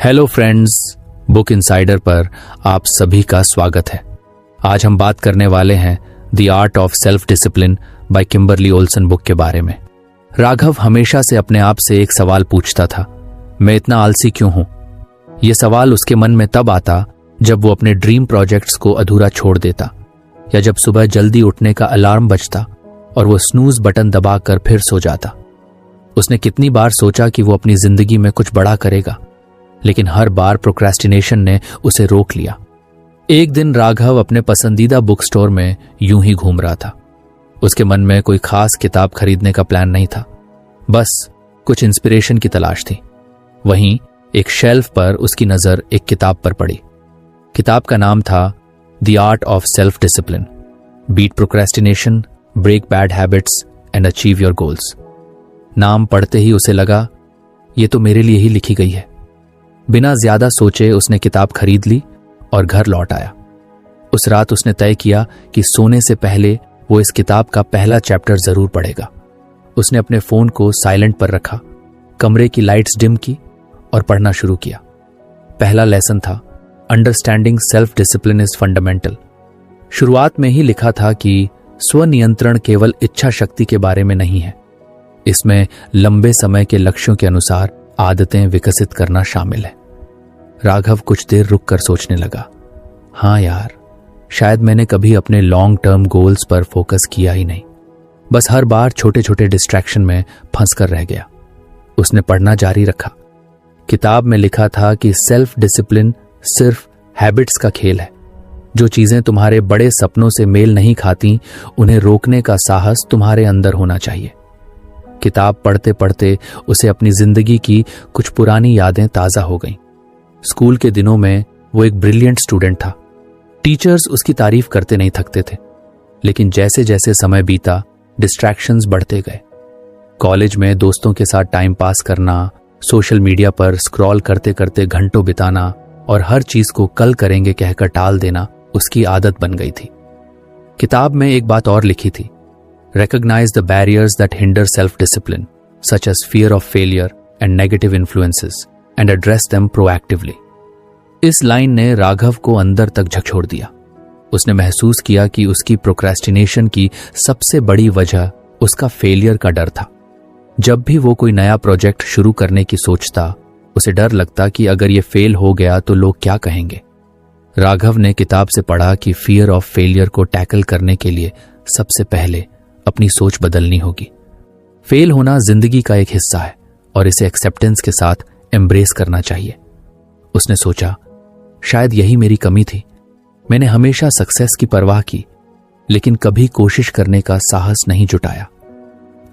Hello friends, book insider पर आप सभी का स्वागत है। आज हम बात करने वाले हैं the art of self discipline by Kimberly Olson book के बारे में। राघव हमेशा से अपने आप से एक सवाल पूछता था, मैं इतना आलसी क्यों हूं? यह सवाल उसके मन में तब आता जब वो अपने ड्रीम प्रोजेक्ट्स को अधूरा छोड़ देता, या जब सुबह जल्दी उठने का अलार्म बजता और वो स्नूज बटन दबाकर फिर सो जाता। उसने कितनी बार सोचा कि वो अपनी जिंदगी में कुछ बड़ा करेगा, लेकिन हर बार प्रोक्रेस्टिनेशन ने उसे रोक लिया। एक दिन राघव अपने पसंदीदा बुक स्टोर में यूं ही घूम रहा था। उसके मन में कोई खास किताब खरीदने का प्लान नहीं था, बस कुछ इंस्पिरेशन की तलाश थी। वहीं एक शेल्फ पर उसकी नजर एक किताब पर पड़ी। किताब का नाम था the art of self discipline, beat procrastination, break bad habits and achieve your goals. नाम पढ़ते ही उसे लगा, ये तो मेरे लिए ही लिखी गई है। बिना ज्यादा सोचे उसने किताब खरीद ली और घर लौट आया। उस रात उसने तय किया कि सोने से पहले वो इस किताब का पहला चैप्टर जरूर पढ़ेगा। उसने अपने फोन को साइलेंट पर रखा, कमरे की लाइट्स डिम की और पढ़ना शुरू किया। पहला लेसन था understanding self discipline is fundamental. शुरुआत में ही लिखा था कि स्वनियंत्रण केवल इच्छा शक्ति के बारे में नहीं है, इसमें लंबे समय के लक्ष्यों के अनुसार आदतें विकसित करना शामिल है। राघव कुछ देर रुक कर सोचने लगा, हाँ यार, शायद मैंने कभी अपने लॉन्ग टर्म गोल्स पर फोकस किया ही नहीं, बस हर बार छोटे छोटे डिस्ट्रैक्शन में फंस कर रह गया। उसने पढ़ना जारी रखा। किताब में लिखा था कि सेल्फ डिसिप्लिन सिर्फ हैबिट्स का खेल है। जो चीजें तुम्हारे बड़े सपनों से मेल नहीं खाती, उन्हें रोकने का साहस तुम्हारे अंदर होना चाहिए। किताब पढ़ते पढ़ते उसे अपनी जिंदगी की कुछ पुरानी यादें ताजा हो गईं। स्कूल के दिनों में वो एक ब्रिलियंट स्टूडेंट था। टीचर्स उसकी तारीफ करते नहीं थकते थे, लेकिन जैसे जैसे समय बीता डिस्ट्रैक्शंस बढ़ते गए। कॉलेज में दोस्तों के साथ टाइम पास करना, सोशल मीडिया पर स्क्रॉल करते करते घंटों बिताना और हर चीज को कल करेंगे कहकर टाल देना उसकी आदत बन गई थी। किताब में एक बात और लिखी थी, recognize the barriers that hinder self-discipline, such as fear of failure and negative influences, and address them proactively. इस लाइन ने राघव को अंदर तक झकझोर दिया। उसने महसूस किया कि उसकी प्रोक्रेस्टिनेशन की सबसे बड़ी वजह उसका फेलियर का डर था। जब भी वो कोई नया प्रोजेक्ट शुरू करने की सोचता, उसे डर लगता कि अगर ये फेल हो गया तो लोग क्या कहेंगे। राघव ने किताब से पढ़ा कि फियर ऑफ फेलियर को टैकल करने के लिए सबसे पहले अपनी सोच बदलनी होगी। फेल होना जिंदगी का एक हिस्सा है और इसे एक्सेप्टेंस के साथ एम्ब्रेस करना चाहिए। उसने सोचा, शायद यही मेरी कमी थी। मैंने हमेशा सक्सेस की परवाह की, लेकिन कभी कोशिश करने का साहस नहीं जुटाया।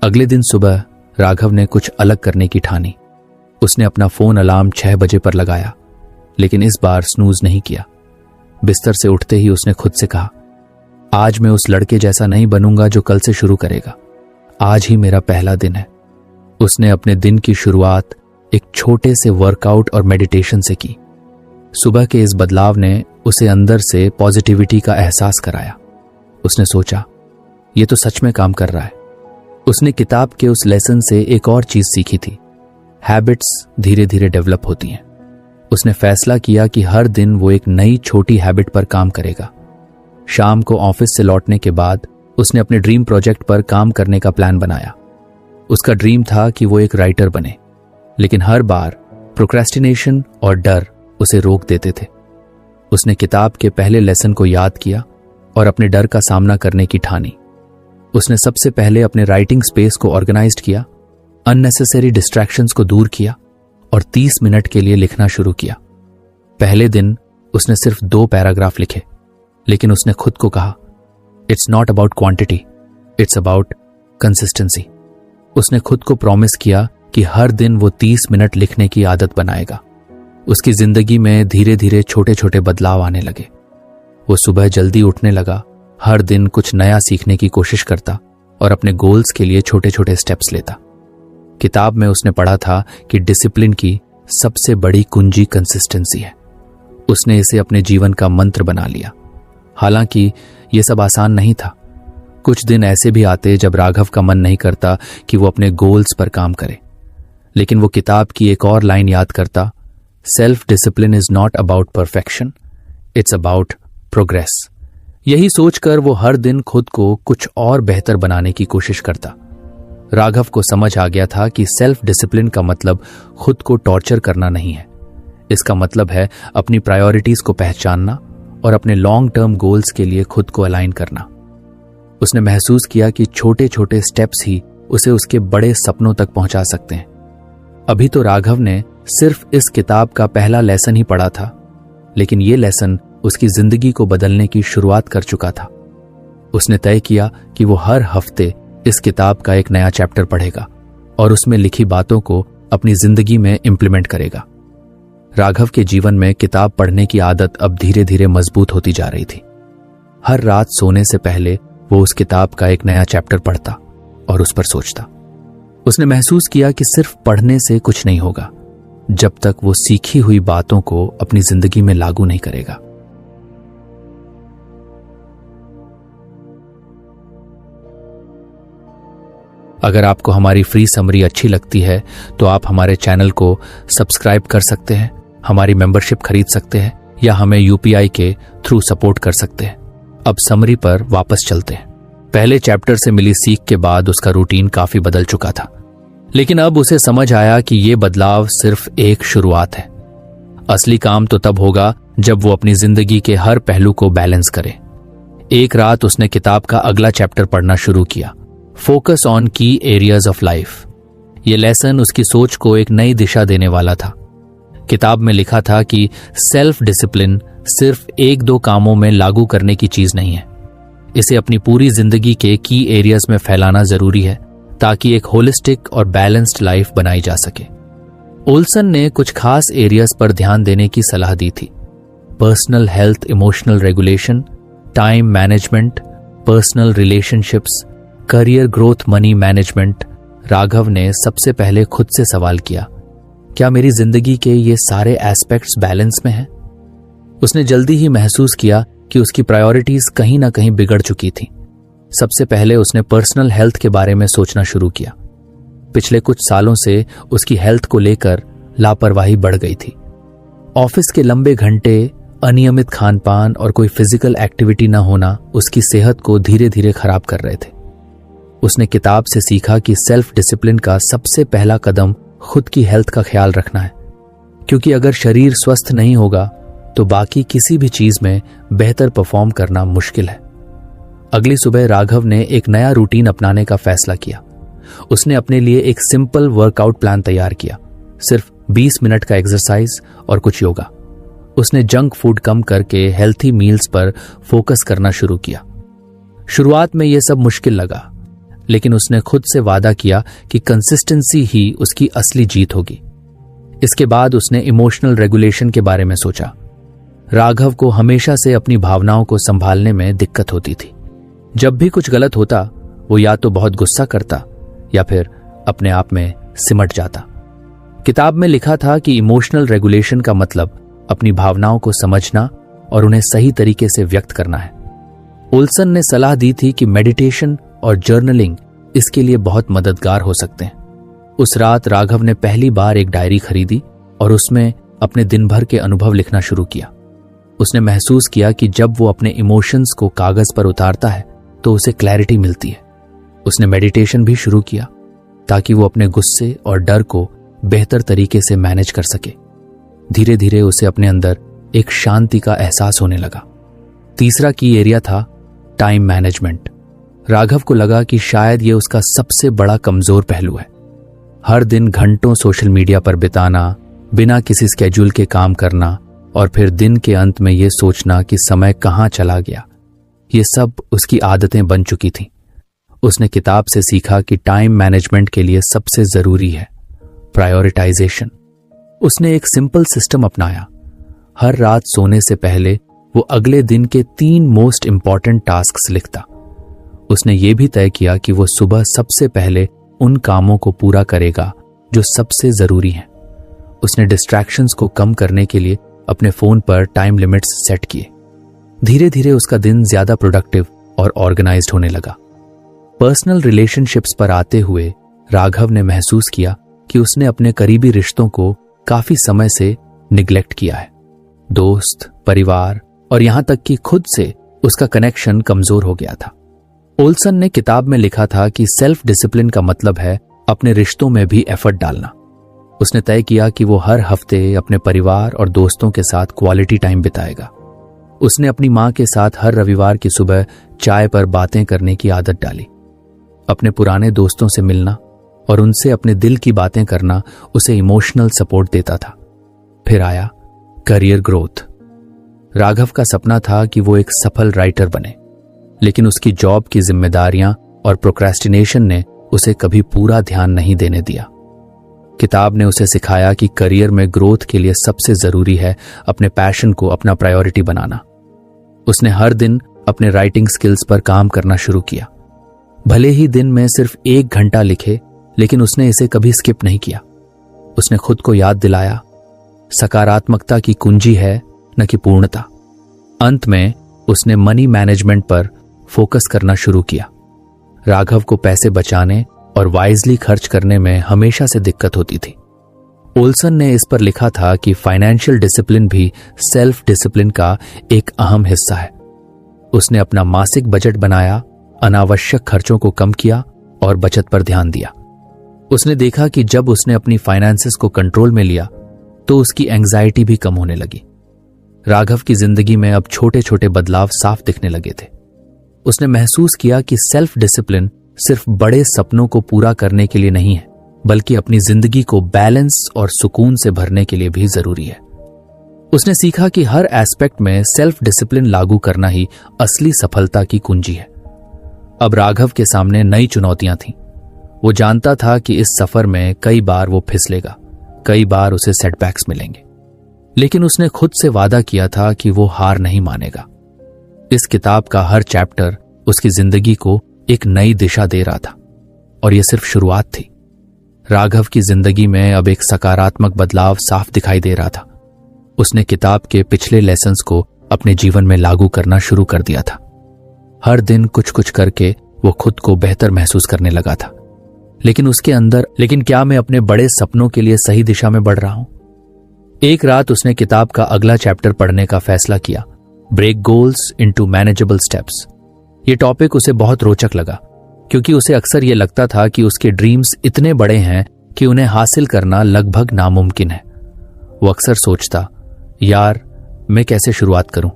अगले दिन सुबह राघव ने कुछ अलग करने की ठानी। उसने अपना फोन अलार्म 6 बजे पर लगाया, लेकिन इस बार स्नूज नहीं किया। बिस्तर से उठते ही उसने खुद से कहा, आज मैं उस लड़के जैसा नहीं बनूंगा जो कल से शुरू करेगा। आज ही मेरा पहला दिन है। उसने अपने दिन की शुरुआत एक छोटे से वर्कआउट और मेडिटेशन से की। सुबह के इस बदलाव ने उसे अंदर से पॉजिटिविटी का एहसास कराया। उसने सोचा, ये तो सच में काम कर रहा है। उसने किताब के उस लेसन से एक और चीज सीखी थी, हैबिट्स धीरे धीरे डेवलप होती हैं। उसने फैसला किया कि हर दिन वो एक नई छोटी हैबिट पर काम करेगा। शाम को ऑफिस से लौटने के बाद उसने अपने ड्रीम प्रोजेक्ट पर काम करने का प्लान बनाया। उसका ड्रीम था कि वो एक राइटर बने, लेकिन हर बार प्रोक्रेस्टिनेशन और डर उसे रोक देते थे। उसने किताब के पहले लेसन को याद किया और अपने डर का सामना करने की ठानी। उसने सबसे पहले अपने राइटिंग स्पेस को ऑर्गेनाइज्ड किया, अननेसेसरी डिस्ट्रैक्शंस को दूर किया और 30 मिनट के लिए लिखना शुरू किया। पहले दिन उसने सिर्फ 2 पैराग्राफ लिखे, लेकिन उसने खुद को कहा, it's not about quantity, it's about consistency. उसने खुद को प्रॉमिस किया कि हर दिन वो 30 मिनट लिखने की आदत बनाएगा। उसकी जिंदगी में धीरे धीरे छोटे छोटे बदलाव आने लगे। वो सुबह जल्दी उठने लगा, हर दिन कुछ नया सीखने की कोशिश करता और अपने गोल्स के लिए छोटे छोटे स्टेप्स लेता। किताब में उसने पढ़ा था कि डिसिप्लिन की सबसे बड़ी कुंजी कंसिस्टेंसी है। उसने इसे अपने जीवन का मंत्र बना लिया। हालांकि यह सब आसान नहीं था। कुछ दिन ऐसे भी आते जब राघव का मन नहीं करता कि वो अपने गोल्स पर काम करे, लेकिन वो किताब की एक और लाइन याद करता, self discipline is not about perfection, it's about progress. यही सोचकर वो हर दिन खुद को कुछ और बेहतर बनाने की कोशिश करता। राघव को समझ आ गया था कि सेल्फ डिसिप्लिन का मतलब खुद को टॉर्चर करना नहीं है। इसका मतलब है अपनी प्रायोरिटीज को पहचानना और अपने लॉन्ग टर्म गोल्स के लिए खुद को अलाइन करना। उसने महसूस किया कि छोटे छोटे स्टेप्स ही उसे उसके बड़े सपनों तक पहुंचा सकते हैं। अभी तो राघव ने सिर्फ इस किताब का पहला लेसन ही पढ़ा था, लेकिन यह लेसन उसकी जिंदगी को बदलने की शुरुआत कर चुका था। उसने तय किया कि वो हर हफ्ते इस किताब का एक नया चैप्टर पढ़ेगा और उसमें लिखी बातों को अपनी जिंदगी में इंप्लीमेंट करेगा। राघव के जीवन में किताब पढ़ने की आदत अब धीरे धीरे मजबूत होती जा रही थी। हर रात सोने से पहले वो उस किताब का एक नया चैप्टर पढ़ता और उस पर सोचता। उसने महसूस किया कि सिर्फ पढ़ने से कुछ नहीं होगा जब तक वो सीखी हुई बातों को अपनी जिंदगी में लागू नहीं करेगा। अगर आपको हमारी फ्री समरी अच्छी लगती है तो आप हमारे चैनल को सब्सक्राइब कर सकते हैं, हमारी मेंबरशिप खरीद सकते हैं या हमें यूपीआई के थ्रू सपोर्ट कर सकते हैं। अब समरी पर वापस चलते हैं। पहले चैप्टर से मिली सीख के बाद उसका रूटीन काफी बदल चुका था, लेकिन अब उसे समझ आया कि ये बदलाव सिर्फ एक शुरुआत है। असली काम तो तब होगा जब वो अपनी जिंदगी के हर पहलू को बैलेंस करे। एक रात उसने किताब का अगला चैप्टर पढ़ना शुरू किया, फोकस ऑन की एरियाज ऑफ लाइफ। ये लेसन उसकी सोच को एक नई दिशा देने वाला था। किताब में लिखा था कि सेल्फ डिसिप्लिन सिर्फ एक दो कामों में लागू करने की चीज नहीं है, इसे अपनी पूरी जिंदगी के की एरियाज में फैलाना जरूरी है ताकि एक होलिस्टिक और बैलेंस्ड लाइफ बनाई जा सके। ओल्सन ने कुछ खास एरियाज पर ध्यान देने की सलाह दी थी। Personal health, emotional regulation, time management, personal relationships, career growth, money management. Raghav ने सबसे पहले खुद से सवाल किया, क्या मेरी जिंदगी के ये सारे एस्पेक्ट्स बैलेंस में हैं? उसने जल्दी ही महसूस किया कि उसकी प्रायोरिटीज कहीं ना कहीं बिगड़ चुकी थी। सबसे पहले उसने पर्सनल हेल्थ के बारे में सोचना शुरू किया। पिछले कुछ सालों से उसकी हेल्थ को लेकर लापरवाही बढ़ गई थी। ऑफिस के लंबे घंटे, अनियमित खानपान और कोई फिजिकल एक्टिविटी न होना उसकी सेहत को धीरे धीरे खराब कर रहे थे। उसने किताब से सीखा कि सेल्फ डिसिप्लिन का सबसे पहला कदम खुद की हेल्थ का ख्याल रखना है, क्योंकि अगर शरीर स्वस्थ नहीं होगा तो बाकी किसी भी चीज में बेहतर परफॉर्म करना मुश्किल है। अगली सुबह राघव ने एक नया रूटीन अपनाने का फैसला किया। उसने अपने लिए एक सिंपल वर्कआउट प्लान तैयार किया, सिर्फ 20 मिनट का एक्सरसाइज और कुछ योगा। उसने जंक फूड कम करके हेल्थी मील्स पर फोकस करना शुरू किया। शुरुआत में यह सब मुश्किल लगा, लेकिन उसने खुद से वादा किया कि कंसिस्टेंसी ही उसकी असली जीत होगी। इसके बाद उसने इमोशनल रेगुलेशन के बारे में सोचा। राघव को हमेशा से अपनी भावनाओं को संभालने में दिक्कत होती थी। जब भी कुछ गलत होता वो या तो बहुत गुस्सा करता या फिर अपने आप में सिमट जाता। किताब में लिखा था कि इमोशनल रेगुलेशन का मतलब अपनी भावनाओं को समझना और उन्हें सही तरीके से व्यक्त करना है। ओल्सन ने सलाह दी थी कि मेडिटेशन और जर्नलिंग इसके लिए बहुत मददगार हो सकते हैं। उस रात राघव ने पहली बार एक डायरी खरीदी और उसमें अपने दिन भर के अनुभव लिखना शुरू किया। उसने महसूस किया कि जब वो अपने इमोशंस को कागज पर उतारता है तो उसे क्लैरिटी मिलती है। उसने मेडिटेशन भी शुरू किया ताकि वो अपने गुस्से और डर को बेहतर तरीके से मैनेज कर सके। धीरे धीरे उसे अपने अंदर एक शांति का एहसास होने लगा। तीसरा की एरिया था टाइम मैनेजमेंट। राघव को लगा कि शायद ये उसका सबसे बड़ा कमजोर पहलू है। हर दिन घंटों सोशल मीडिया पर बिताना, बिना किसी स्केड्यूल के काम करना और फिर दिन के अंत में ये सोचना कि समय कहाँ चला गया, ये सब उसकी आदतें बन चुकी थीं। उसने किताब से सीखा कि टाइम मैनेजमेंट के लिए सबसे जरूरी है प्रायोरिटाइजेशन। उसने एक सिंपल सिस्टम अपनाया। हर रात सोने से पहले वो अगले दिन के 3 मोस्ट इंपॉर्टेंट टास्क्स लिखता। उसने ये भी तय किया कि वो सुबह सबसे पहले उन कामों को पूरा करेगा जो सबसे जरूरी हैं। उसने डिस्ट्रैक्शंस को कम करने के लिए अपने फोन पर टाइम लिमिट्स सेट किए। धीरे धीरे उसका दिन ज्यादा प्रोडक्टिव और ऑर्गेनाइज्ड होने लगा। पर्सनल रिलेशनशिप्स पर आते हुए राघव ने महसूस किया कि उसने अपने करीबी रिश्तों को काफी समय से निग्लेक्ट किया है। दोस्त, परिवार और यहां तक कि खुद से उसका कनेक्शन कमजोर हो गया था। ओल्सन ने किताब में लिखा था कि सेल्फ डिसिप्लिन का मतलब है अपने रिश्तों में भी एफर्ट डालना। उसने तय किया कि वो हर हफ्ते अपने परिवार और दोस्तों के साथ क्वालिटी टाइम बिताएगा। उसने अपनी मां के साथ हर रविवार की सुबह चाय पर बातें करने की आदत डाली। अपने पुराने दोस्तों से मिलना और उनसे अपने दिल की बातें करना उसे इमोशनल सपोर्ट देता था। फिर आया करियर ग्रोथ। राघव का सपना था कि वो एक सफल राइटर बने, लेकिन उसकी जॉब की जिम्मेदारियां और प्रोक्रेस्टिनेशन ने उसे कभी पूरा ध्यान नहीं देने दिया। किताब ने उसे सिखाया कि करियर में ग्रोथ के लिए सबसे जरूरी है अपने पैशन को अपना प्रायोरिटी बनाना। उसने हर दिन अपने राइटिंग स्किल्स पर काम करना शुरू किया। भले ही दिन में सिर्फ 1 घंटा लिखे, लेकिन उसने इसे कभी स्किप नहीं किया। उसने खुद को याद दिलाया, सकारात्मकता की कुंजी है न कि पूर्णता। अंत में उसने मनी मैनेजमेंट पर फोकस करना शुरू किया। राघव को पैसे बचाने और वाइजली खर्च करने में हमेशा से दिक्कत होती थी। ओल्सन ने इस पर लिखा था कि फाइनेंशियल डिसिप्लिन भी सेल्फ डिसिप्लिन का एक अहम हिस्सा है। उसने अपना मासिक बजट बनाया, अनावश्यक खर्चों को कम किया और बचत पर ध्यान दिया। उसने देखा कि जब उसने अपनी फाइनेंसेस को कंट्रोल में लिया तो उसकी एंग्जाइटी भी कम होने लगी। राघव की जिंदगी में अब छोटे छोटे बदलाव साफ दिखने लगे थे। उसने महसूस किया कि सेल्फ डिसिप्लिन सिर्फ बड़े सपनों को पूरा करने के लिए नहीं है, बल्कि अपनी जिंदगी को बैलेंस और सुकून से भरने के लिए भी जरूरी है। उसने सीखा कि हर एस्पेक्ट में सेल्फ डिसिप्लिन लागू करना ही असली सफलता की कुंजी है। अब राघव के सामने नई चुनौतियां थीं। वो जानता था कि इस सफर में कई बार वो फिसलेगा, कई बार उसे सेटबैक्स मिलेंगे, लेकिन उसने खुद से वादा किया था कि वो हार नहीं मानेगा। इस किताब का हर चैप्टर उसकी जिंदगी को एक नई दिशा दे रहा था, और यह सिर्फ शुरुआत थी। राघव की जिंदगी में अब एक सकारात्मक बदलाव साफ दिखाई दे रहा था। उसने किताब के पिछले लेसन्स को अपने जीवन में लागू करना शुरू कर दिया था। हर दिन कुछ कुछ करके वो खुद को बेहतर महसूस करने लगा था। लेकिन क्या मैं अपने बड़े सपनों के लिए सही दिशा में बढ़ रहा हूं? एक रात उसने किताब का अगला चैप्टर पढ़ने का फैसला किया, break goals into manageable steps. ये टॉपिक उसे बहुत रोचक लगा, क्योंकि उसे अक्सर यह लगता था कि उसके ड्रीम्स इतने बड़े हैं कि उन्हें हासिल करना लगभग नामुमकिन है। वो अक्सर सोचता, यार मैं कैसे शुरुआत करूं?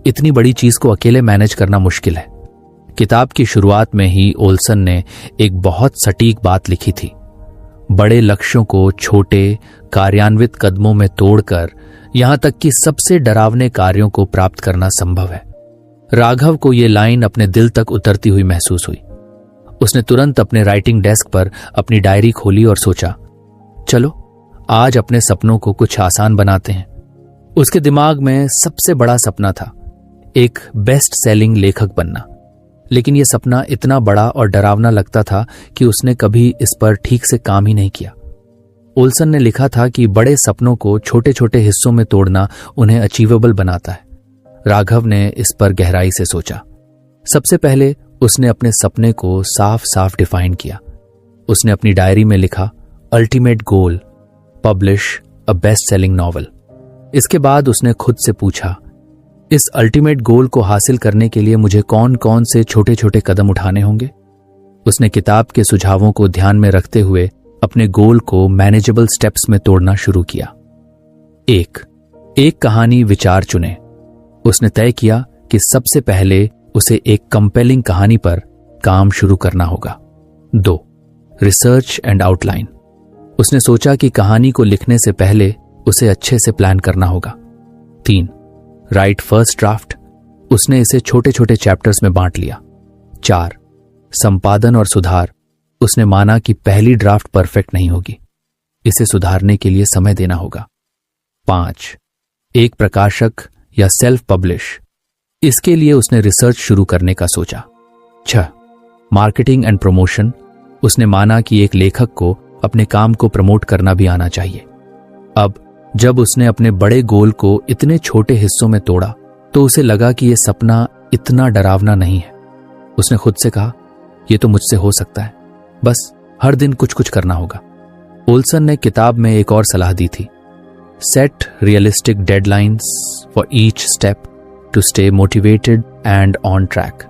इतनी बड़ी चीज को अकेले मैनेज करना मुश्किल है। किताब की शुरुआत में ही ओल्सन ने एक बहुत सटीक बात लिखी थी, बड़े लक्ष्यों को छोटे कार्यान्वित कदमों में तोड़कर यहां तक कि सबसे डरावने कार्यों को प्राप्त करना संभव है। राघव को यह लाइन अपने दिल तक उतरती हुई महसूस हुई। उसने तुरंत अपने राइटिंग डेस्क पर अपनी डायरी खोली और सोचा, चलो आज अपने सपनों को कुछ आसान बनाते हैं। उसके दिमाग में सबसे बड़ा सपना था एक बेस्ट सेलिंग लेखक बनना, लेकिन यह सपना इतना बड़ा और डरावना लगता था कि उसने कभी इस पर ठीक से काम ही नहीं किया। ओल्सन ने लिखा था कि बड़े सपनों को छोटे छोटे हिस्सों में तोड़ना उन्हें अचीवेबल बनाता है। राघव ने इस पर गहराई से सोचा। सबसे पहले उसने अपने सपने को साफ साफ डिफाइन किया। उसने अपनी डायरी में लिखा, ultimate goal, publish a best selling novel. इसके बाद उसने खुद से पूछा, इस अल्टीमेट गोल को हासिल करने के लिए मुझे कौन कौन से छोटे छोटे कदम उठाने होंगे? उसने किताब के सुझावों को ध्यान में रखते हुए अपने गोल को मैनेजेबल स्टेप्स में तोड़ना शुरू किया। एक कहानी विचार चुने। उसने तय किया कि सबसे पहले उसे एक कंपेलिंग कहानी पर काम शुरू करना होगा। 2. Research and outline. उसने सोचा कि कहानी को लिखने से पहले उसे अच्छे से प्लान करना होगा। 3. Right first draft. उसने इसे छोटे छोटे चैप्टर्स में बांट लिया। 4. संपादन और सुधार। उसने माना कि पहली ड्राफ्ट परफेक्ट नहीं होगी, इसे सुधारने के लिए समय देना होगा। 5. एक प्रकाशक या सेल्फ पब्लिश। इसके लिए उसने रिसर्च शुरू करने का सोचा। 6. Marketing and promotion. उसने माना कि एक लेखक को अपने काम को प्रमोट करना भी आना चाहिए। अब जब उसने अपने बड़े गोल को इतने छोटे हिस्सों में तोड़ा तो उसे लगा कि यह सपना इतना डरावना नहीं है। उसने खुद से कहा, यह तो मुझसे हो सकता है, बस हर दिन कुछ कुछ करना होगा। ओल्सन ने किताब में एक और सलाह दी थी, Set realistic deadlines for each step to stay motivated and on track.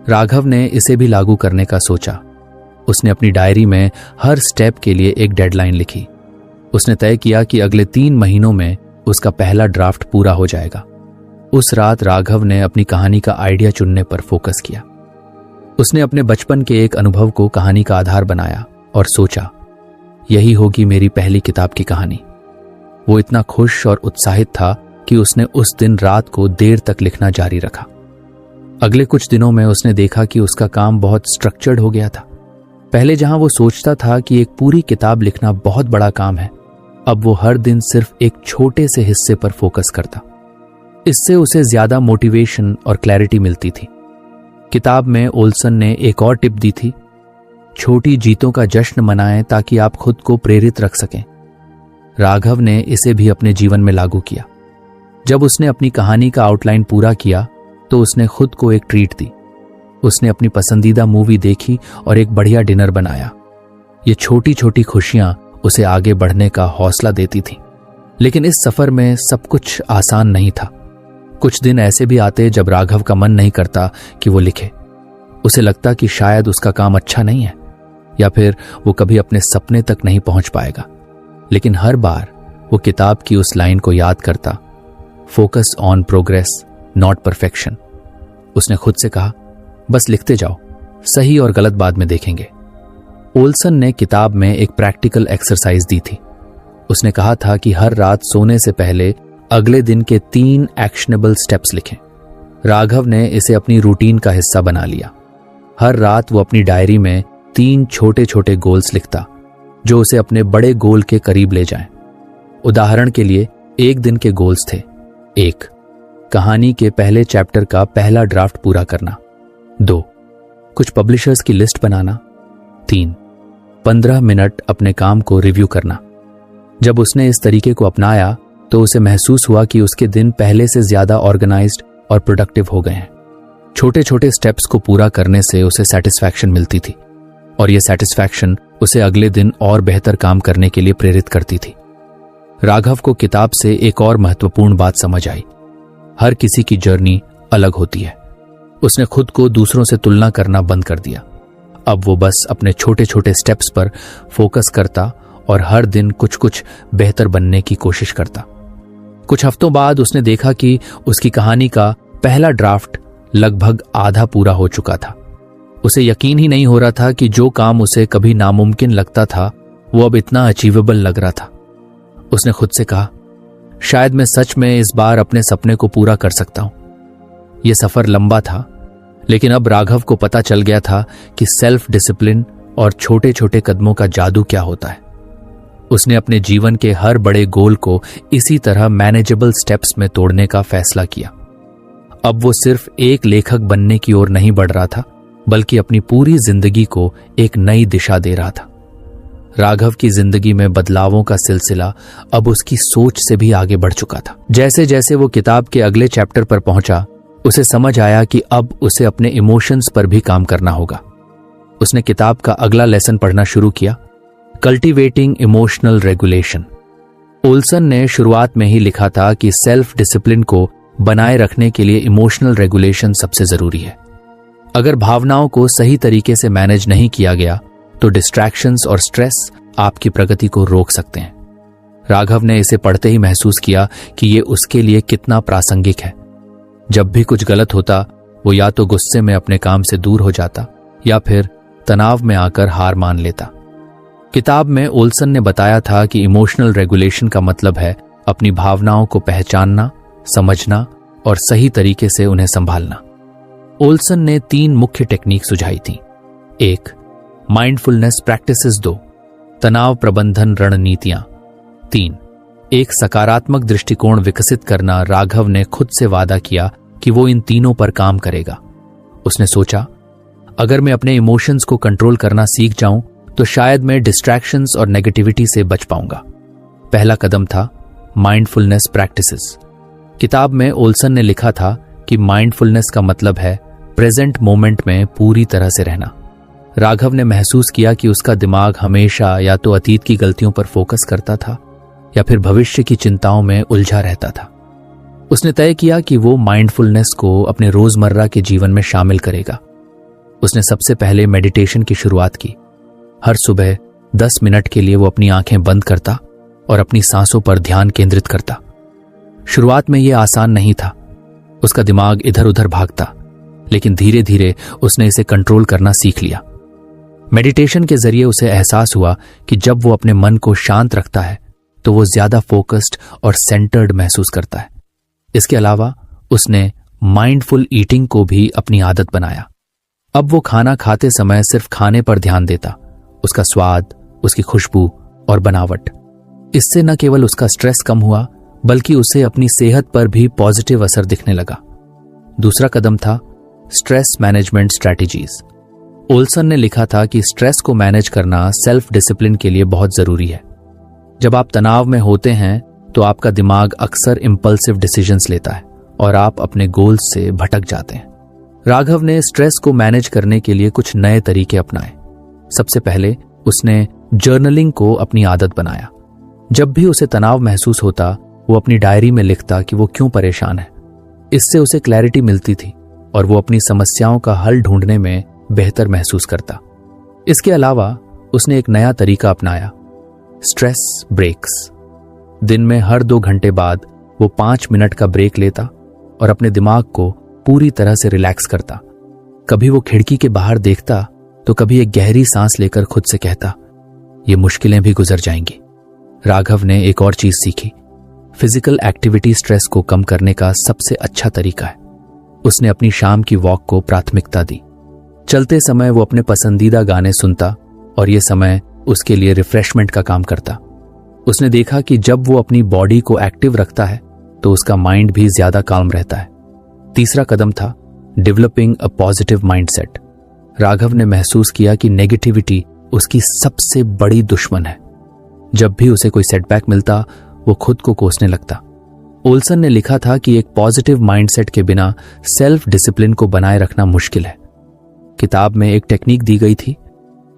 Raghav ने इसे भी लागू करने का सोचा। उसने अपनी डायरी में हर स्टेप के लिए एक डेडलाइन लिखी। उसने तय किया कि अगले 3 महीनों में उसका पहला ड्राफ्ट पूरा हो जाएगा। उस रात राघव ने अपनी कहानी का आइडिया चुनने पर फोकस किया। उसने अपने बचपन के एक अनुभव को कहानी का आधार बनाया और सोचा, यही होगी मेरी पहली किताब की कहानी। वो इतना खुश और उत्साहित था कि उसने उस दिन रात को देर तक लिखना जारी रखा। अगले कुछ दिनों में उसने देखा कि उसका काम बहुत स्ट्रक्चर्ड हो गया था। पहले जहां वो सोचता था कि एक पूरी किताब लिखना बहुत बड़ा काम है, अब वो हर दिन सिर्फ एक छोटे से हिस्से पर फोकस करता। इससे उसे ज्यादा मोटिवेशन और क्लैरिटी मिलती थी। किताब में ओल्सन ने एक और टिप दी थी, छोटी जीतों का जश्न मनाएं ताकि आप खुद को प्रेरित रख सकें। राघव ने इसे भी अपने जीवन में लागू किया। जब उसने अपनी कहानी का आउटलाइन पूरा किया तो उसने खुद को एक ट्रीट दी। उसने अपनी पसंदीदा मूवी देखी और एक बढ़िया डिनर बनाया। ये छोटी छोटी खुशियां उसे आगे बढ़ने का हौसला देती थीं। लेकिन इस सफर में सब कुछ आसान नहीं था। कुछ दिन ऐसे भी आते जब राघव का मन नहीं करता कि वो लिखे। उसे लगता कि शायद उसका काम अच्छा नहीं है या फिर वो कभी अपने सपने तक नहीं पहुंच पाएगा। लेकिन हर बार वो किताब की उस लाइन को याद करता, focus on progress not perfection. उसने खुद से कहा, बस लिखते जाओ, सही और गलत बाद में देखेंगे। ओल्सन ने किताब में एक प्रैक्टिकल एक्सरसाइज दी थी। उसने कहा था कि हर रात सोने से पहले अगले दिन के 3 एक्शनेबल स्टेप्स लिखें। राघव ने इसे अपनी रूटीन का हिस्सा बना लिया। हर रात वो अपनी डायरी में 3 छोटे छोटे गोल्स लिखता जो उसे अपने बड़े गोल के करीब ले जाएं। उदाहरण के लिए एक दिन के गोल्स थे, 1 कहानी के पहले चैप्टर का पहला ड्राफ्ट पूरा करना, 2 कुछ पब्लिशर्स की लिस्ट बनाना, 3 15 मिनट अपने काम को रिव्यू करना। जब उसने इस तरीके को अपनाया तो उसे महसूस हुआ कि उसके दिन पहले से ज्यादा ऑर्गेनाइज्ड और प्रोडक्टिव हो गए हैं। छोटे छोटे स्टेप्स को पूरा करने से उसे सेटिस्फैक्शन मिलती थी और यह सेटिस्फैक्शन उसे अगले दिन और बेहतर काम करने के लिए प्रेरित करती थी। राघव को किताब से एक और महत्वपूर्ण बात समझ आई, हर किसी की जर्नी अलग होती है। उसने खुद को दूसरों से तुलना करना बंद कर दिया। अब वो बस अपने छोटे छोटे स्टेप्स पर फोकस करता और हर दिन कुछ कुछ बेहतर बनने की कोशिश करता। कुछ हफ्तों बाद उसने देखा कि उसकी कहानी का पहला ड्राफ्ट लगभग आधा पूरा हो चुका था। उसे यकीन ही नहीं हो रहा था कि जो काम उसे कभी नामुमकिन लगता था वो अब इतना अचीवेबल लग रहा था। उसने खुद से कहा, शायद मैं सच में इस बार अपने सपने को पूरा कर सकता हूं। यह सफर लंबा था, लेकिन अब राघव को पता चल गया था कि सेल्फ डिसिप्लिन और छोटे छोटे कदमों का जादू क्या होता है। उसने अपने जीवन के हर बड़े गोल को इसी तरह मैनेजेबल स्टेप्स में तोड़ने का फैसला किया। अब वो सिर्फ एक लेखक बनने की ओर नहीं बढ़ रहा था, बल्कि अपनी पूरी जिंदगी को एक नई दिशा दे रहा था। राघव की जिंदगी में बदलावों का सिलसिला अब उसकी सोच से भी आगे बढ़ चुका था। जैसे जैसे वो किताब के अगले चैप्टर पर पहुंचा, उसे समझ आया कि अब उसे अपने इमोशंस पर भी काम करना होगा। उसने किताब का अगला लेसन पढ़ना शुरू किया, कल्टीवेटिंग इमोशनल रेगुलेशन। ओल्सन ने शुरुआत में ही लिखा था कि सेल्फ डिसिप्लिन को बनाए रखने के लिए इमोशनल रेगुलेशन सबसे जरूरी है। अगर भावनाओं को सही तरीके से मैनेज नहीं किया गया तो डिस्ट्रैक्शंस और स्ट्रेस आपकी प्रगति को रोक सकते हैं। राघव ने इसे पढ़ते ही महसूस किया कि ये उसके लिए कितना प्रासंगिक है। जब भी कुछ गलत होता, वो या तो गुस्से में अपने काम से दूर हो जाता या फिर तनाव में आकर हार मान लेता। किताब में ओल्सन ने बताया था कि इमोशनल रेगुलेशन का मतलब है अपनी भावनाओं को पहचानना, समझना और सही तरीके से उन्हें संभालना। ओल्सन ने 3 मुख्य टेक्निक सुझाई थी। 1 माइंडफुलनेस प्रैक्टिसेस, 2 तनाव प्रबंधन रणनीतियां, 3 एक सकारात्मक दृष्टिकोण विकसित करना। राघव ने खुद से वादा किया कि वो इन तीनों पर काम करेगा। उसने सोचा, अगर मैं अपने इमोशंस को कंट्रोल करना सीख जाऊं तो शायद मैं डिस्ट्रैक्शंस और नेगेटिविटी से बच पाऊंगा। पहला कदम था माइंडफुलनेस प्रैक्टिसेस। किताब में ओल्सन ने लिखा था कि माइंडफुलनेस का मतलब है प्रेजेंट मोमेंट में पूरी तरह से रहना। राघव ने महसूस किया कि उसका दिमाग हमेशा या तो अतीत की गलतियों पर फोकस करता था या फिर भविष्य की चिंताओं में उलझा रहता था। उसने तय किया कि वो माइंडफुलनेस को अपने रोजमर्रा के जीवन में शामिल करेगा। उसने सबसे पहले मेडिटेशन की शुरुआत की। हर सुबह 10 मिनट के लिए वो अपनी आंखें बंद करता और अपनी सांसों पर ध्यान केंद्रित करता। शुरुआत में यह आसान नहीं था, उसका दिमाग इधर उधर भागता, लेकिन धीरे धीरे उसने इसे कंट्रोल करना सीख लिया। मेडिटेशन के जरिए उसे एहसास हुआ कि जब वो अपने मन को शांत रखता है तो वो ज्यादा फोकस्ड और सेंटर्ड महसूस करता है। इसके अलावा उसने माइंडफुल ईटिंग को भी अपनी आदत बनाया। अब वो खाना खाते समय सिर्फ खाने पर ध्यान देता, उसका स्वाद, उसकी खुशबू और बनावट। इससे न केवल उसका स्ट्रेस कम हुआ, बल्कि उसे अपनी सेहत पर भी पॉजिटिव असर दिखने लगा। दूसरा कदम था स्ट्रेस मैनेजमेंट स्ट्रैटेजीज। ओल्सन ने लिखा था कि स्ट्रेस को मैनेज करना सेल्फ डिसिप्लिन के लिए बहुत जरूरी है। जब आप तनाव में होते हैं तो आपका दिमाग अक्सर इंपल्सिव डिसीजंस लेता है और आप अपने गोल्स से भटक जाते हैं। राघव ने स्ट्रेस को मैनेज करने के लिए कुछ नए तरीके अपनाए। सबसे पहले उसने जर्नलिंग को अपनी आदत बनाया। जब भी उसे तनाव महसूस होता, वो अपनी डायरी में लिखता कि वो क्यों परेशान है। इससे उसे क्लैरिटी मिलती थी और वो अपनी समस्याओं का हल ढूंढने में बेहतर महसूस करता। इसके अलावा उसने एक नया तरीका अपनाया, स्ट्रेस ब्रेक्स। दिन में हर 2 घंटे बाद वो 5 मिनट का ब्रेक लेता और अपने दिमाग को पूरी तरह से रिलैक्स करता। कभी वो खिड़की के बाहर देखता तो कभी एक गहरी सांस लेकर खुद से कहता, ये मुश्किलें भी गुजर जाएंगी। राघव ने एक और चीज सीखी, फिजिकल एक्टिविटी स्ट्रेस को कम करने का सबसे अच्छा तरीका है। उसने अपनी शाम की वॉक को प्राथमिकता दी। चलते समय वो अपने पसंदीदा गाने सुनता और ये समय उसके लिए रिफ्रेशमेंट का काम करता। उसने देखा कि जब वो अपनी बॉडी को एक्टिव रखता है तो उसका माइंड भी ज्यादा काम रहता है। तीसरा कदम था developing a positive mindset. Raghav ने महसूस किया कि नेगेटिविटी उसकी सबसे बड़ी दुश्मन है। जब भी उसे कोई सेटबैक मिलता, वो खुद को कोसने लगता। ओल्सन ने लिखा था कि एक पॉजिटिव माइंडसेट के बिना सेल्फ डिसिप्लिन को बनाए रखना मुश्किल है। किताब में एक टेक्निक दी गई थी,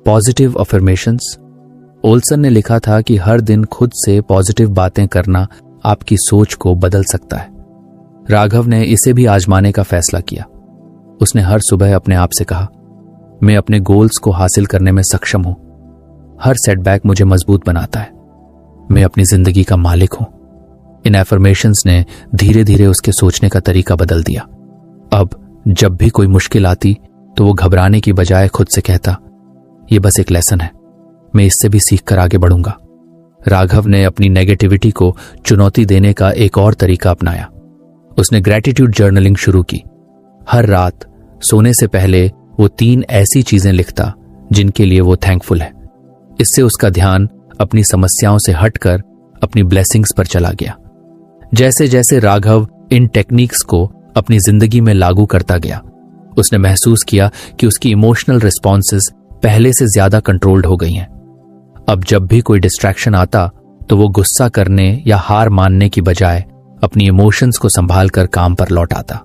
पॉजिटिव अफर्मेशंस। ओल्सन ने लिखा था कि हर दिन खुद से पॉजिटिव बातें करना आपकी सोच को बदल सकता है। राघव ने इसे भी आजमाने का फैसला किया। उसने हर सुबह अपने आप से कहा, मैं अपने गोल्स को हासिल करने में सक्षम हूं। हर सेटबैक मुझे मजबूत बनाता है। मैं अपनी जिंदगी का मालिक हूं। इन एफर्मेशंस ने धीरे धीरे उसके सोचने का तरीका बदल दिया। अब जब भी कोई मुश्किल आती तो वो घबराने की बजाय खुद से कहता, ये बस एक लेसन है, मैं इससे भी सीख कर आगे बढ़ूंगा। राघव ने अपनी नेगेटिविटी को चुनौती देने का एक और तरीका अपनाया। उसने ग्रैटिट्यूड जर्नलिंग शुरू की। हर रात सोने से पहले वो 3 ऐसी चीजें लिखता जिनके लिए वो थैंकफुल है। इससे उसका ध्यान अपनी समस्याओं से हटकर अपनी ब्लेसिंग्स पर चला गया। जैसे जैसे राघव इन टेक्निक्स को अपनी जिंदगी में लागू करता गया, उसने महसूस किया कि उसकी इमोशनल रिस्पॉन्सेस पहले से ज्यादा कंट्रोल्ड हो गई हैं। अब जब भी कोई डिस्ट्रैक्शन आता तो वो गुस्सा करने या हार मानने की बजाय अपनी इमोशंस को संभाल कर काम पर लौट आता।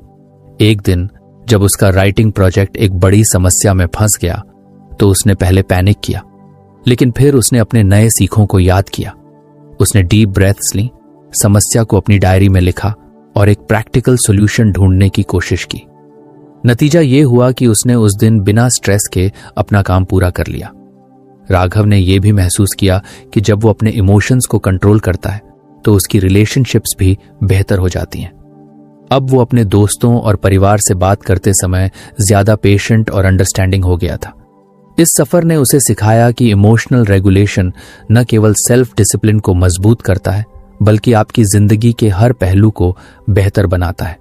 एक दिन जब उसका राइटिंग प्रोजेक्ट एक बड़ी समस्या में फंस गया तो उसने पहले पैनिक किया, लेकिन फिर उसने अपने नए सीखों को याद किया। उसने डीप ब्रेथ्स ली, समस्या को अपनी डायरी में लिखा और एक प्रैक्टिकल सॉल्यूशन ढूंढने की कोशिश की। नतीजा यह हुआ कि उसने उस दिन बिना स्ट्रेस के अपना काम पूरा कर लिया। राघव ने यह भी महसूस किया कि जब वो अपने इमोशंस को कंट्रोल करता है तो उसकी रिलेशनशिप्स भी बेहतर हो जाती हैं। अब वो अपने दोस्तों और परिवार से बात करते समय ज्यादा पेशेंट और अंडरस्टैंडिंग हो गया था। इस सफर ने उसे सिखाया कि इमोशनल रेगुलेशन न केवल सेल्फ डिसिप्लिन को मजबूत करता है, बल्कि आपकी जिंदगी के हर पहलू को बेहतर बनाता है।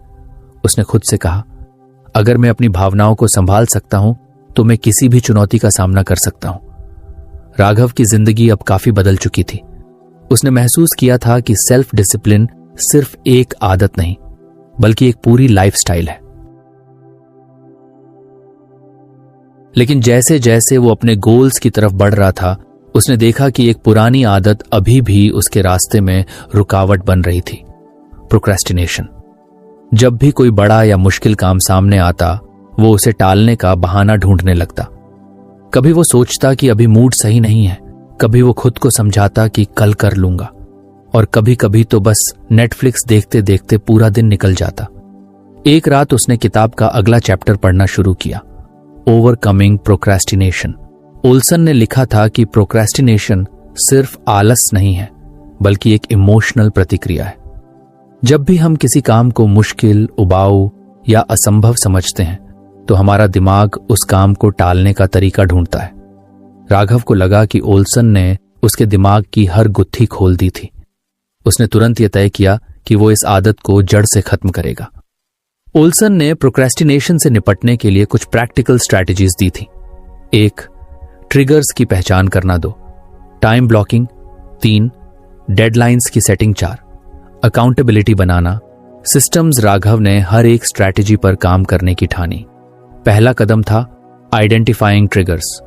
उसने खुद से कहा, अगर मैं अपनी भावनाओं को संभाल सकता हूं तो मैं किसी भी चुनौती का सामना कर सकता हूं। राघव की जिंदगी अब काफी बदल चुकी थी। उसने महसूस किया था कि सेल्फ डिसिप्लिन सिर्फ एक आदत नहीं, बल्कि एक पूरी लाइफस्टाइल है। लेकिन जैसे जैसे वो अपने गोल्स की तरफ बढ़ रहा था, उसने देखा कि एक पुरानी आदत अभी भी उसके रास्ते में रुकावट बन रही थी, प्रोक्रेस्टिनेशन। जब भी कोई बड़ा या मुश्किल काम सामने आता, वो उसे टालने का बहाना ढूंढने लगता। कभी वो सोचता कि अभी मूड सही नहीं है, कभी वो खुद को समझाता कि कल कर लूंगा, और कभी कभी तो बस नेटफ्लिक्स देखते देखते पूरा दिन निकल जाता। एक रात उसने किताब का अगला चैप्टर पढ़ना शुरू किया, ओवरकमिंग प्रोक्रेस्टिनेशन। ओल्सन ने लिखा था कि प्रोक्रेस्टिनेशन सिर्फ आलस नहीं है, बल्कि एक इमोशनल प्रतिक्रिया है। जब भी हम किसी काम को मुश्किल, उबाऊ या असंभव समझते हैं, तो हमारा दिमाग उस काम को टालने का तरीका ढूंढता है। राघव को लगा कि ओल्सन ने उसके दिमाग की हर गुत्थी खोल दी थी। उसने तुरंत यह तय किया कि वो इस आदत को जड़ से खत्म करेगा। ओल्सन ने प्रोक्रेस्टिनेशन से निपटने के लिए कुछ प्रैक्टिकल स्ट्रैटेजीज दी थी। 1. ट्रिगर्स की पहचान करना। 2. Time blocking. 3. डेडलाइंस की सेटिंग। 4. अकाउंटेबिलिटी बनाना। सिस्टम्स। राघव ने हर एक स्ट्रैटेजी पर काम करने की ठानी। पहला कदम था आइडेंटिफाइंग ट्रिगर्स।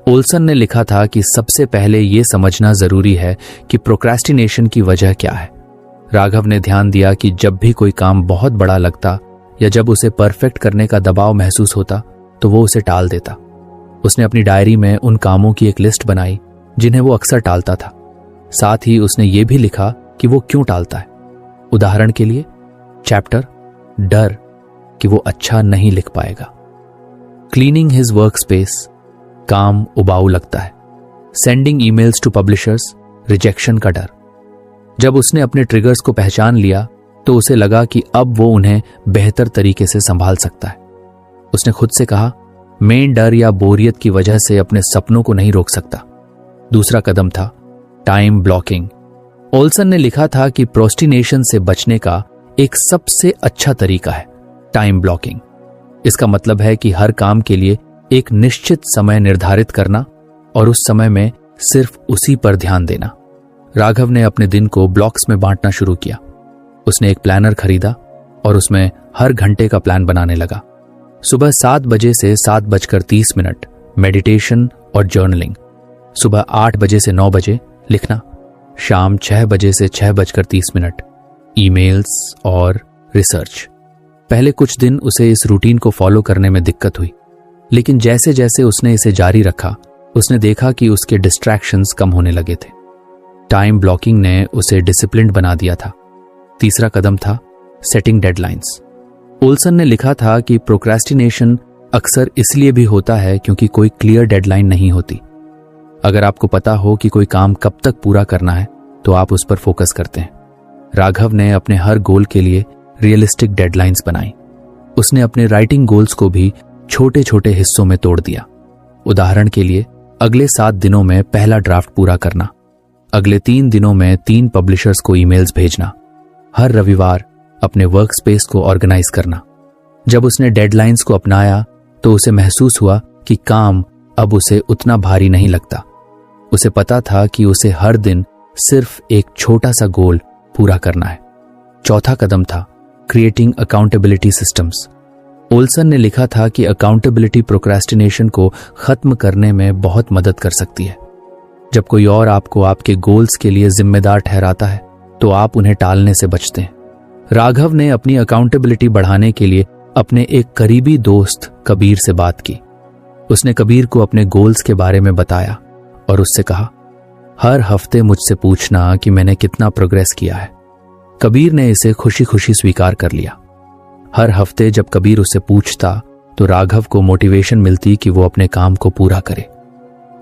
ओल्सन ने लिखा था कि सबसे पहले यह समझना जरूरी है कि प्रोक्रेस्टिनेशन की वजह क्या है। राघव ने ध्यान दिया कि जब भी कोई काम बहुत बड़ा लगता या जब उसे परफेक्ट करने का दबाव महसूस होता, तो वो उसे टाल देता। उसने अपनी डायरी में उन कामों की एक लिस्ट बनाई जिन्हें वो अक्सर टालता था। साथ ही उसने ये भी लिखा कि वो क्यों टालता है। उदाहरण के लिए चैप्टर डर कि वो अच्छा नहीं लिख पाएगा। क्लीनिंग हिज वर्क स्पेस, काम उबाऊ लगता है। Sending emails to publishers, rejection का डर। जब उसने अपने ट्रिगर्स को पहचान लिया, तो उसे लगा कि अब वो उन्हें बेहतर तरीके से संभाल सकता है। उसने खुद से कहा, मैं डर या बोरियत की वजह से अपने सपनों को नहीं रोक सकता। दूसरा कदम था टाइम ब्लॉकिंग। ओल्सन ने लिखा था कि प्रोक्रेस्टिनेशन से बचने का एक सबसे अच्छा तरीका है टाइम ब्लॉकिंग। इसका मतलब है कि हर काम के लिए एक निश्चित समय निर्धारित करना और उस समय में सिर्फ उसी पर ध्यान देना। राघव ने अपने दिन को ब्लॉक्स में बांटना शुरू किया। उसने एक प्लानर खरीदा और उसमें हर घंटे का प्लान बनाने लगा। सुबह 7 बजे से 7:30 मेडिटेशन और जर्नलिंग। सुबह 8 बजे से 9 बजे लिखना। शाम 6 बजे से 6:30 ईमेल्स और रिसर्च। पहले कुछ दिन उसे इस रूटीन को फॉलो करने में दिक्कत हुई, लेकिन जैसे जैसे उसने इसे जारी रखा, उसने देखा कि उसके डिस्ट्रैक्शंस कम होने लगे थे। टाइम ब्लॉकिंग ने उसे डिसिप्लिन्ड बना दिया था। तीसरा कदम था सेटिंग डेडलाइंस। ओल्सन ने लिखा था कि प्रोक्रेस्टिनेशन अक्सर इसलिए भी होता है क्योंकि कोई क्लियर डेडलाइन नहीं होती। अगर आपको पता हो कि कोई काम कब तक पूरा करना है, तो आप उस पर फोकस करते हैं। राघव ने अपने हर गोल के लिए रियलिस्टिक डेडलाइंस बनाई। उसने अपने राइटिंग गोल्स को भी छोटे छोटे हिस्सों में तोड़ दिया। उदाहरण के लिए अगले 7 दिनों में पहला ड्राफ्ट पूरा करना, अगले 3 दिनों में 3 पब्लिशर्स को ईमेल्स भेजना, हर रविवार अपने वर्क स्पेस को ऑर्गेनाइज करना। जब उसने डेडलाइंस को अपनाया, तो उसे महसूस हुआ कि काम अब उसे उतना भारी नहीं लगता। उसे पता था कि उसे हर दिन सिर्फ एक छोटा सा गोल पूरा करना है। चौथा कदम था क्रिएटिंग अकाउंटेबिलिटी सिस्टम्स। ओल्सन ने लिखा था कि अकाउंटेबिलिटी प्रोक्रेस्टिनेशन को खत्म करने में बहुत मदद कर सकती है। जब कोई और आपको आपके गोल्स के लिए जिम्मेदार ठहराता है, तो आप उन्हें टालने से बचते हैं। राघव ने अपनी अकाउंटेबिलिटी बढ़ाने के लिए अपने एक करीबी दोस्त कबीर से बात की। उसने कबीर को अपने गोल्स के बारे में बताया और उससे कहा, हर हफ्ते मुझसे पूछना कि मैंने कितना प्रोग्रेस किया है। कबीर ने इसे खुशी खुशी स्वीकार कर लिया। हर हफ्ते जब कबीर उससे पूछता, तो राघव को मोटिवेशन मिलती कि वो अपने काम को पूरा करे।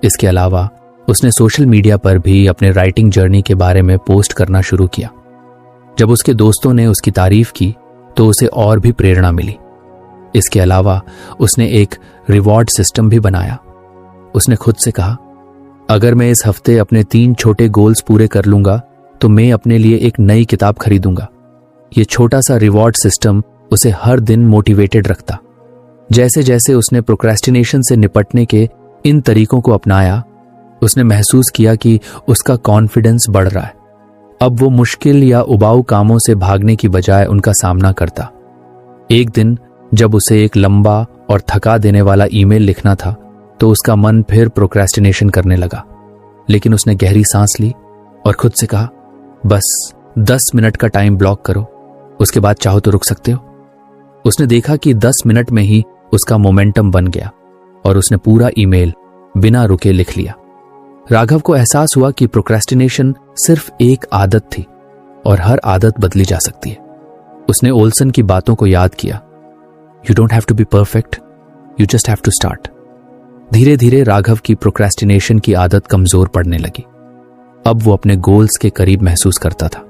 इसके अलावा उसने सोशल मीडिया पर भी अपने राइटिंग जर्नी के बारे में पोस्ट करना शुरू किया। जब उसके दोस्तों ने उसकी तारीफ की, तो उसे और भी प्रेरणा मिली। इसके अलावा उसने एक रिवॉर्ड सिस्टम भी बनाया। उसने खुद से कहा, अगर मैं इस हफ्ते अपने 3 छोटे गोल्स पूरे कर लूंगा, तो मैं अपने लिए एक नई किताब खरीदूंगा। ये छोटा सा रिवॉर्ड सिस्टम उसे हर दिन मोटिवेटेड रखता। जैसे जैसे उसने प्रोक्रेस्टिनेशन से निपटने के इन तरीकों को अपनाया, उसने महसूस किया कि उसका कॉन्फिडेंस बढ़ रहा है। अब वो मुश्किल या उबाऊ कामों से भागने की बजाय उनका सामना करता। एक दिन जब उसे एक लंबा और थका देने वाला ईमेल लिखना था, तो उसका मन फिर प्रोक्रेस्टिनेशन करने लगा। लेकिन उसने गहरी सांस ली और खुद से कहा, बस 10 मिनट का टाइम ब्लॉक करो, उसके बाद चाहो तो रुक सकते हो। उसने देखा कि 10 मिनट में ही उसका मोमेंटम बन गया और उसने पूरा ईमेल बिना रुके लिख लिया। राघव को एहसास हुआ कि प्रोक्रेस्टिनेशन सिर्फ एक आदत थी और हर आदत बदली जा सकती है। उसने ओल्सन की बातों को याद किया। You don't have to be perfect, you just have to start. धीरे धीरे राघव की प्रोक्रेस्टिनेशन की आदत कमजोर पड़ने लगी। अब वो अपने गोल्स के करीब महसूस करता था।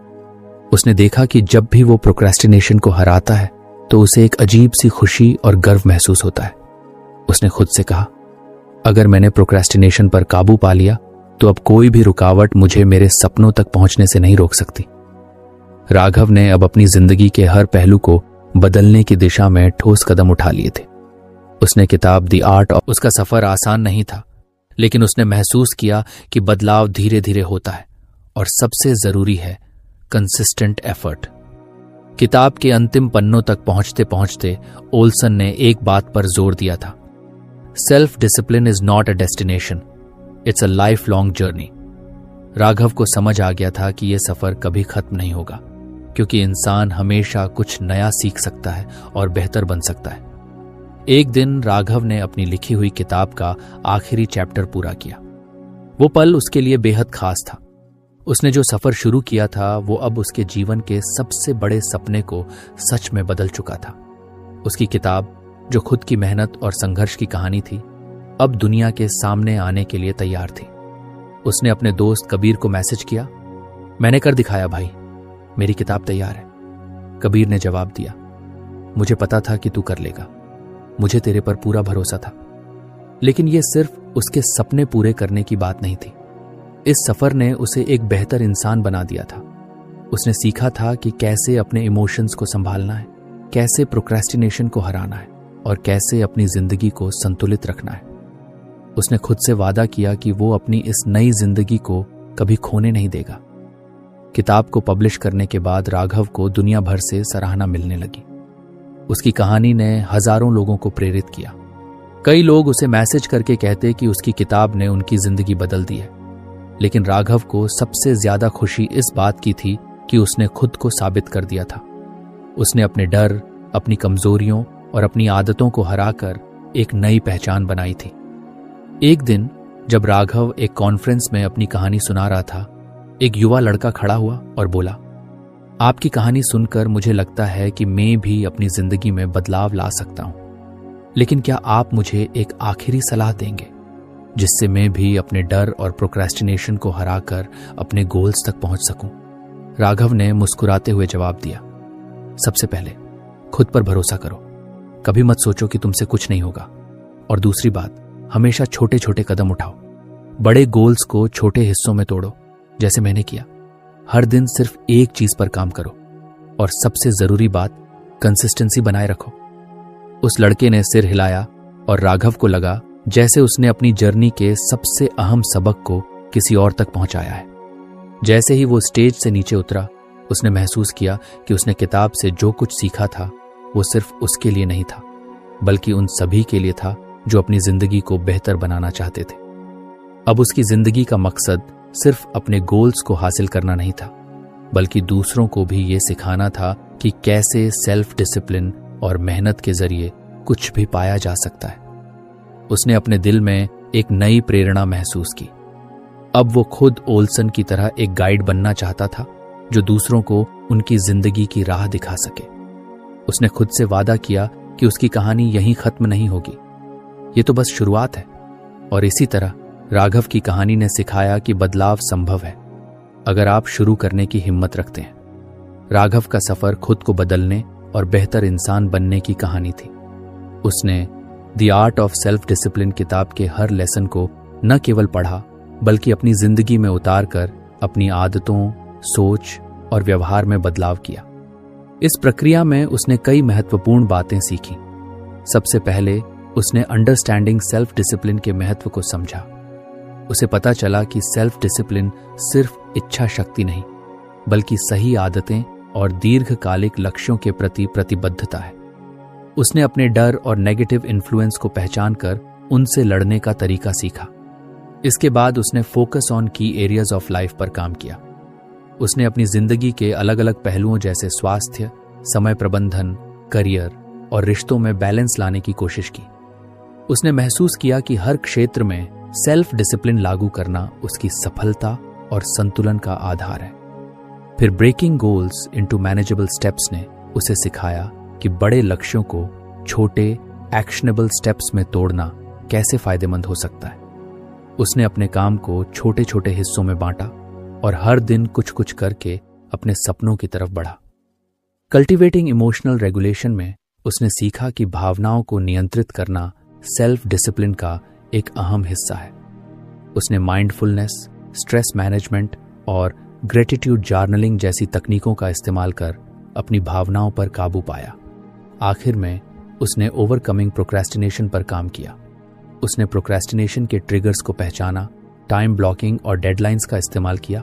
उसने देखा कि जब भी वो प्रोक्रेस्टिनेशन को हराता है तो उसे एक अजीब सी खुशी और गर्व महसूस होता है। उसने खुद से कहा, अगर मैंने प्रोक्रेस्टिनेशन पर काबू पा लिया तो अब कोई भी रुकावट मुझे मेरे सपनों तक पहुंचने से नहीं रोक सकती। राघव ने अब अपनी जिंदगी के हर पहलू को बदलने की दिशा में ठोस कदम उठा लिए थे। उसने किताब द आर्ट ऑफ, उसका सफर आसान नहीं था, लेकिन उसने महसूस किया कि बदलाव धीरे धीरे होता है और सबसे जरूरी है कंसिस्टेंट एफर्ट। किताब के अंतिम पन्नों तक पहुंचते पहुंचते ओल्सन ने एक बात पर जोर दिया था, self discipline is not a destination, it's a life long journey. Raghav को समझ आ गया था कि यह सफर कभी खत्म नहीं होगा, क्योंकि इंसान हमेशा कुछ नया सीख सकता है और बेहतर बन सकता है। एक दिन राघव ने अपनी लिखी हुई किताब का आखिरी चैप्टर पूरा किया। वो पल उसके लिए बेहद खास था। उसने जो सफर शुरू किया था वो अब उसके जीवन के सबसे बड़े सपने को सच में बदल चुका था। उसकी किताब, जो खुद की मेहनत और संघर्ष की कहानी थी, अब दुनिया के सामने आने के लिए तैयार थी। उसने अपने दोस्त कबीर को मैसेज किया, मैंने कर दिखाया भाई, मेरी किताब तैयार है। कबीर ने जवाब दिया, मुझे पता था कि तू कर लेगा, मुझे तेरे पर पूरा भरोसा था। लेकिन यह सिर्फ उसके सपने पूरे करने की बात नहीं थी। इस सफर ने उसे एक बेहतर इंसान बना दिया था। उसने सीखा था कि कैसे अपने इमोशंस को संभालना है, कैसे प्रोक्रेस्टिनेशन को हराना है और कैसे अपनी जिंदगी को संतुलित रखना है। उसने खुद से वादा किया कि वो अपनी इस नई जिंदगी को कभी खोने नहीं देगा। किताब को पब्लिश करने के बाद राघव को दुनिया भर से सराहना मिलने लगी। उसकी कहानी ने हजारों लोगों को प्रेरित किया। कई लोग उसे मैसेज करके कहते कि उसकी किताब ने उनकी जिंदगी बदल दी है। लेकिन राघव को सबसे ज्यादा खुशी इस बात की थी कि उसने खुद को साबित कर दिया था। उसने अपने डर, अपनी कमजोरियों और अपनी आदतों को हराकर एक नई पहचान बनाई थी। एक दिन जब राघव एक कॉन्फ्रेंस में अपनी कहानी सुना रहा था, एक युवा लड़का खड़ा हुआ और बोला, आपकी कहानी सुनकर मुझे लगता है कि मैं भी अपनी जिंदगी में बदलाव ला सकता हूं, लेकिन क्या आप मुझे एक आखिरी सलाह देंगे जिससे मैं भी अपने डर और प्रोक्रेस्टिनेशन को हराकर अपने गोल्स तक पहुंच सकूं? राघव ने मुस्कुराते हुए जवाब दिया, सबसे पहले खुद पर भरोसा करो, कभी मत सोचो कि तुमसे कुछ नहीं होगा। और दूसरी बात, हमेशा छोटे छोटे कदम उठाओ, बड़े गोल्स को छोटे हिस्सों में तोड़ो, जैसे मैंने किया। हर दिन सिर्फ एक चीज पर काम करो और सबसे जरूरी बात, कंसिस्टेंसी बनाए रखो। उस लड़के ने सिर हिलाया और राघव को लगा जैसे उसने अपनी जर्नी के सबसे अहम सबक को किसी और तक पहुंचाया है। जैसे ही वो स्टेज से नीचे उतरा, उसने महसूस किया कि उसने किताब से जो कुछ सीखा था वो सिर्फ उसके लिए नहीं था, बल्कि उन सभी के लिए था जो अपनी जिंदगी को बेहतर बनाना चाहते थे। अब उसकी जिंदगी का मकसद सिर्फ अपने गोल्स को हासिल करना नहीं था, बल्कि दूसरों को भी ये सिखाना था कि कैसे सेल्फ डिसिप्लिन और मेहनत के जरिए कुछ भी पाया जा सकता है। उसने अपने दिल में एक नई प्रेरणा महसूस की। अब वो खुद ओल्सन की तरह एक गाइड बनना चाहता था जो दूसरों को उनकी जिंदगी की राह दिखा सके। उसने खुद से वादा किया कि उसकी कहानी यहीं खत्म नहीं होगी, ये तो बस शुरुआत है। और इसी तरह राघव की कहानी ने सिखाया कि बदलाव संभव है अगर आप शुरू करने की हिम्मत रखते हैं। राघव का सफर खुद को बदलने और बेहतर इंसान बनने की कहानी थी। उसने the art of self discipline किताब के हर लेसन को न केवल पढ़ा, बल्कि अपनी जिंदगी में उतारकर अपनी आदतों, सोच और व्यवहार में बदलाव किया। इस प्रक्रिया में उसने कई महत्वपूर्ण बातें सीखी। सबसे पहले उसने अंडरस्टैंडिंग सेल्फ डिसिप्लिन के महत्व को समझा। उसे पता चला कि सेल्फ डिसिप्लिन सिर्फ इच्छा शक्ति नहीं, बल्कि सही आदतें और दीर्घकालिक लक्ष्यों के प्रति प्रतिबद्धता है। उसने अपने डर और नेगेटिव इन्फ्लुएंस को पहचानकर उनसे लड़ने का तरीका सीखा। इसके बाद उसने फोकस ऑन की एरियाज ऑफ लाइफ पर काम किया। उसने अपनी जिंदगी के अलग अलग पहलुओं जैसे स्वास्थ्य, समय प्रबंधन, करियर और रिश्तों में बैलेंस लाने की कोशिश की। उसने महसूस किया कि हर क्षेत्र में सेल्फ डिसिप्लिन लागू करना उसकी सफलता और संतुलन का आधार है। फिर breaking goals into manageable steps ने उसे सिखाया कि बड़े लक्ष्यों को छोटे एक्शनेबल स्टेप्स में तोड़ना कैसे फायदेमंद हो सकता है। उसने अपने काम को छोटे छोटे हिस्सों में बांटा और हर दिन कुछ कुछ करके अपने सपनों की तरफ बढ़ा। कल्टीवेटिंग इमोशनल रेगुलेशन में उसने सीखा कि भावनाओं को नियंत्रित करना सेल्फ डिसिप्लिन का एक अहम हिस्सा है। उसने माइंडफुलनेस, स्ट्रेस मैनेजमेंट और ग्रेटिट्यूड जर्नलिंग जैसी तकनीकों का इस्तेमाल कर अपनी भावनाओं पर काबू पाया। आखिर में उसने ओवरकमिंग प्रोक्रेस्टिनेशन पर काम किया। उसने प्रोक्रेस्टिनेशन के ट्रिगर्स को पहचाना, टाइम ब्लॉकिंग और डेडलाइंस का इस्तेमाल किया